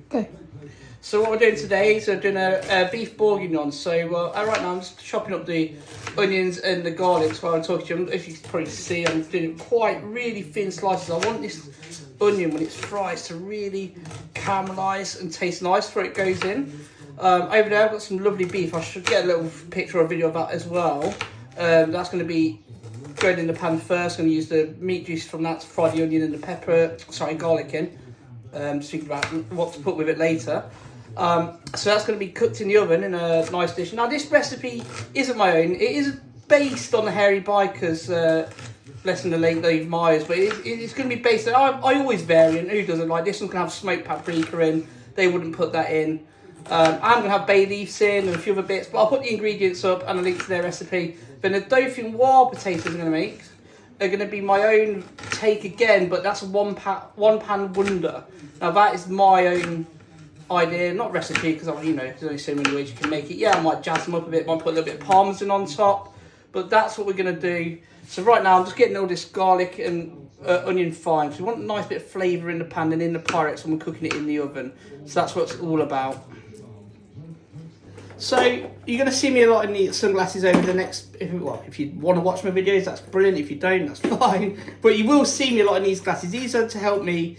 Okay. So what we're doing today is we're doing a beef bourguignon. So right now I'm just chopping up the onions and the garlic while I'm talking to you. If you can probably see, I'm doing it quite really thin slices. I want this onion when it's fried to really caramelise and taste nice before it goes in. Over there I've got some lovely beef. I should get a little picture or video of that as well. That's going to be going in the pan first. I'm going to use the meat juice from that to fry the onion and the garlic in. Just thinking about what to put with it later. So that's going to be cooked in the oven in a nice dish. Now this recipe isn't my own. It is based on the Hairy Biker's lesson, the late Dave Myers, but it's going to be based on, I always vary, and who doesn't? Like this one's going to have smoked paprika in. They wouldn't put that in. I'm going to have bay leaves in and a few other bits, but I'll put the ingredients up and a link to their recipe. Then the Dauphinoise potatoes I'm going to make are going to be my own take again, but that's a one pan wonder. Now that is my own idea, not recipe, because there's only so many ways you can make it. Yeah, I might jazz them up a bit, might put a little bit of parmesan on top, but that's what we're going to do. So right now I'm just getting all this garlic and onion fine. So we want a nice bit of flavour in the pan and in the Pyrex when we're cooking it in the oven. So that's what it's all about. So you're going to see me a lot in the sunglasses over the next, if you want to watch my videos, that's brilliant. If you don't, that's fine. But you will see me a lot in these glasses. These are to help me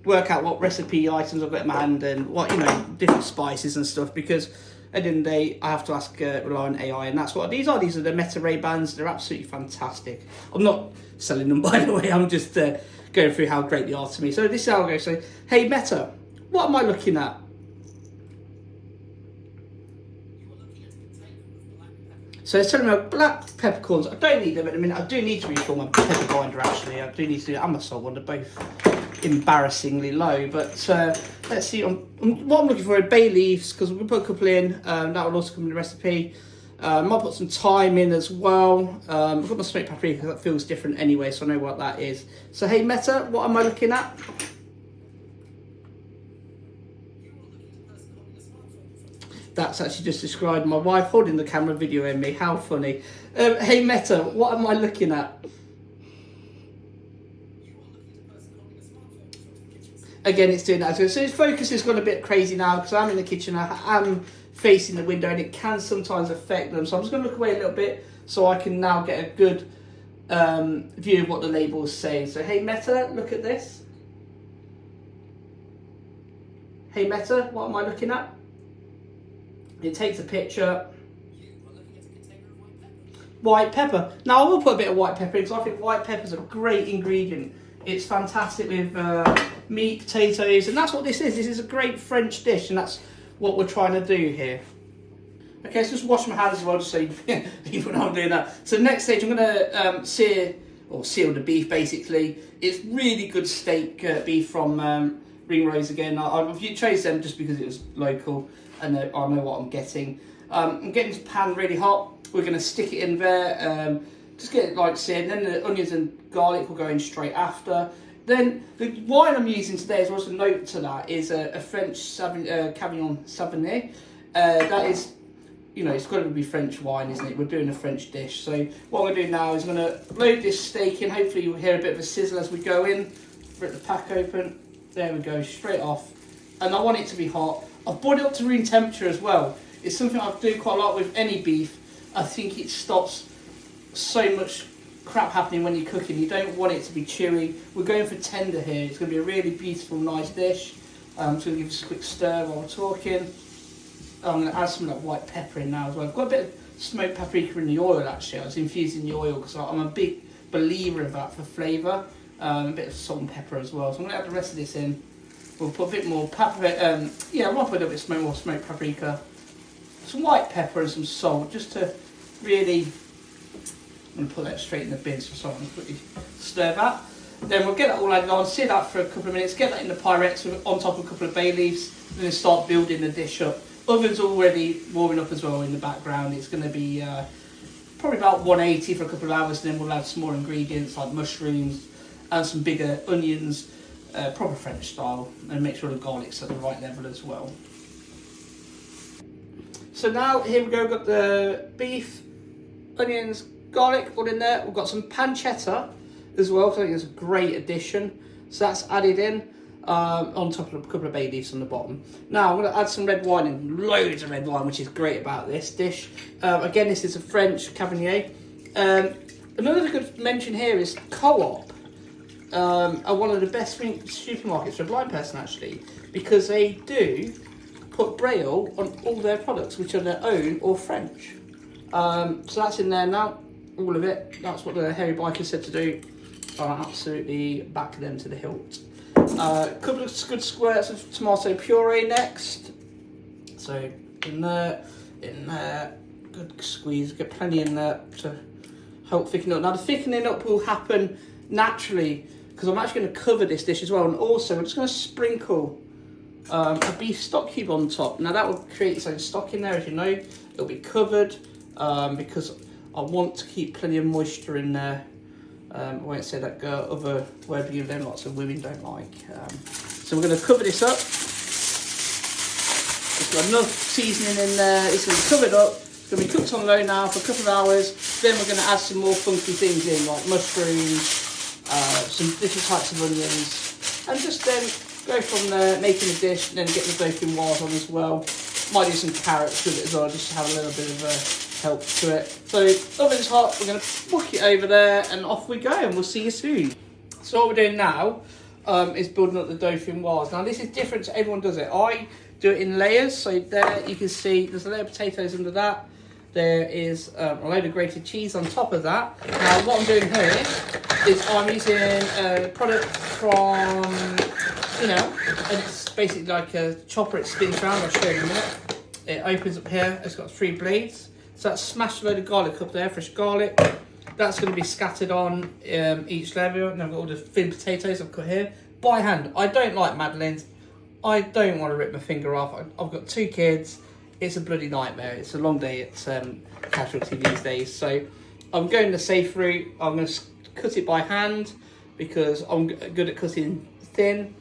work out what recipe items I've got in my hand and what, different spices and stuff, because at the end of the day, I have to rely on AI, and that's what these are. These are the Meta Ray-Bans. They're absolutely fantastic. I'm not selling them, by the way. I'm just going through how great they are to me. So this is how I'll go. So, hey, Meta, what am I looking at? So it's telling me about black peppercorns. I don't need them at the minute. I do need to refill my pepper grinder, actually. I do need to do it and my salt one. They're both embarrassingly low. But let's see. What I'm looking for are bay leaves, because we're going to put a couple in. That will also come in the recipe. I might put some thyme in as well. I've got my smoked paprika, because that feels different anyway, so I know what that is. So hey, Meta, what am I looking at? That's actually just described my wife holding the camera videoing me. How funny. Hey Meta, what am I looking at? Again, it's doing that. So his focus has gone a bit crazy now because I'm in the kitchen. I am facing the window and it can sometimes affect them. So I'm just going to look away a little bit so I can now get a good view of what the label is saying. So hey Meta, look at this. Hey Meta, what am I looking at? It takes a picture. White pepper. Now I will put a bit of white pepper in because I think white pepper is a great ingredient. It's fantastic with meat, potatoes, and that's what this is. This is a great French dish, and that's what we're trying to do here. Okay, so just wash my hands as well, just so you know I'm doing that. So next stage, I'm going to seal the beef. Basically, it's really good steak beef from Ringrose again. I've chose them just because it was local. And I know what I'm getting. I'm getting this pan really hot. We're going to stick it in there, just get it like seared. Then the onions and garlic will go in straight after. Then the wine I'm using today, as well as a note to that, is a French Cavignon Sauvignon. That is, it's got to be French wine, isn't it? We're doing a French dish. So what I'm going to do now is I'm going to load this steak in. Hopefully you'll hear a bit of a sizzle as we go in. Rip the pack open. There we go, straight off. And I want it to be hot. I've brought it up to room temperature as well. It's something I do quite a lot with any beef. I think it stops so much crap happening when you're cooking. You don't want it to be chewy. We're going for tender here. It's going to be a really beautiful, nice dish. I'm just going to give this a quick stir while we're talking. I'm going to add some of that white pepper in now as well. I've got a bit of smoked paprika in the oil, actually. I was infusing the oil because I'm a big believer of that for flavour. A bit of salt and pepper as well. So I'm going to add the rest of this in. We'll put a bit more paprika, I might put a little bit more smoked paprika, some white pepper and some salt, just to really, I'm going to put that straight in the bin, so I'm going to quickly stir that. Then we'll get that all added on, sear that for a couple of minutes, get that in the Pyrex on top of a couple of bay leaves, and then start building the dish up. Oven's already warming up as well in the background. It's going to be probably about 180 for a couple of hours, and then we'll add some more ingredients like mushrooms and some bigger onions. Proper French style, and make sure the garlic's at the right level as well. So now here we go, we've got the beef, onions, garlic all in there. We've got some pancetta as well, so I think it's a great addition. So that's added in. on top of a couple of bay leaves on the bottom. Now I'm going to add some red wine in, loads of red wine, which is great about this dish. Again, this is a French Cabernet. Another good mention here is Co-op. Are one of the best supermarkets for a blind person, actually, because they do put Braille on all their products, which are their own or French. So that's in there now, all of it. That's what the hairy biker said to do. I absolutely back them to the hilt. A couple of good squirts of tomato puree next. So in there, good squeeze, get plenty in there to help thicken up. Now the thickening up will happen naturally because I'm actually going to cover this dish as well, and also I'm just going to sprinkle a beef stock cube on top. Now that will create its own stock in there, as you know. It'll be covered because I want to keep plenty of moisture in there. I won't say that other word you then lots of women don't like. So we're going to cover this up. It's got enough seasoning in there. It's going to be covered up. It's going to be cooked on low now for a couple of hours. Then we're going to add some more funky things in, like mushrooms, some different types of onions, and just then go from there, making a dish, and then get the dauphinoise on as well. Might do some carrots with it as well, just to have a little bit of help to it. So oven's hot, we're going to book it over there and off we go, and we'll see you soon. So what we're doing now is building up the dauphinoise. Now this is different to everyone does it. I do it in layers, so there you can see there's a layer of potatoes under that. There is a load of grated cheese on top of that. Now what I'm doing here is I'm using a product from, it's basically like a chopper, it spins around, I'll show you in a minute. It opens up here, it's got 3 blades. So that's smashed a load of garlic up there, fresh garlic. That's going to be scattered on each layer. And I've got all the thin potatoes I've got here by hand. I don't like madeleines. I don't want to rip my finger off. I've got 2 kids. It's a bloody nightmare. It's a long day at casualty these days. So I'm going the safe route. I'm going to cut it by hand because I'm good at cutting thin.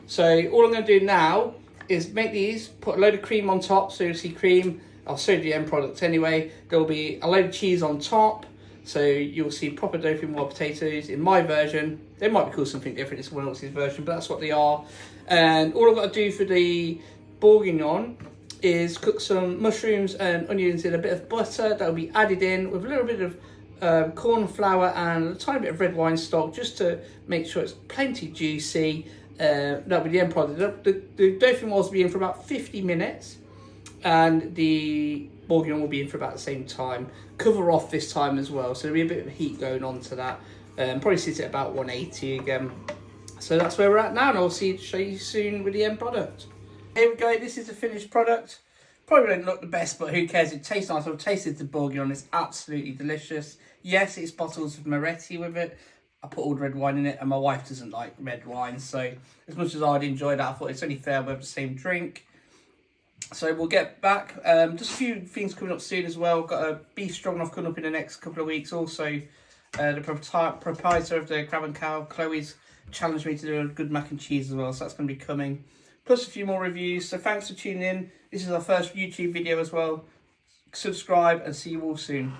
So all I'm going to do now is make these, put a load of cream on top. So you'll see cream. I'll show you the end product anyway. There will be a load of cheese on top. So you'll see proper dauphinoise potatoes in my version. They might be called something different in someone else's version, but that's what they are. And all I've got to do for the bourguignon is cook some mushrooms and onions in a bit of butter. That will be added in with a little bit of corn flour and a tiny bit of red wine stock, just to make sure it's plenty juicy. That'll be the end product. The dauphinoise will be in for about 50 minutes. And the bourguignon will be in for about the same time. Cover off this time as well, so there'll be a bit of heat going on to that. Probably sit at about 180 again. So that's where we're at now, and I'll show you soon with the end product. Here we go, this is the finished product. Probably don't look the best, but who cares? It tastes nice. I've tasted the bourguignon, it's absolutely delicious. Yes, it's bottles of Moretti with it. I put all the red wine in it, and my wife doesn't like red wine, so as much as I'd enjoy that, I thought it's only fair we have the same drink. So we'll get back. Just a few things coming up soon as well. Got a beef stroganoff coming up in the next couple of weeks. Also, the proprietor of the Crab and Cow, Chloe's challenged me to do a good mac and cheese as well. So that's going to be coming. Plus a few more reviews. So thanks for tuning in. This is our first YouTube video as well. Subscribe and see you all soon.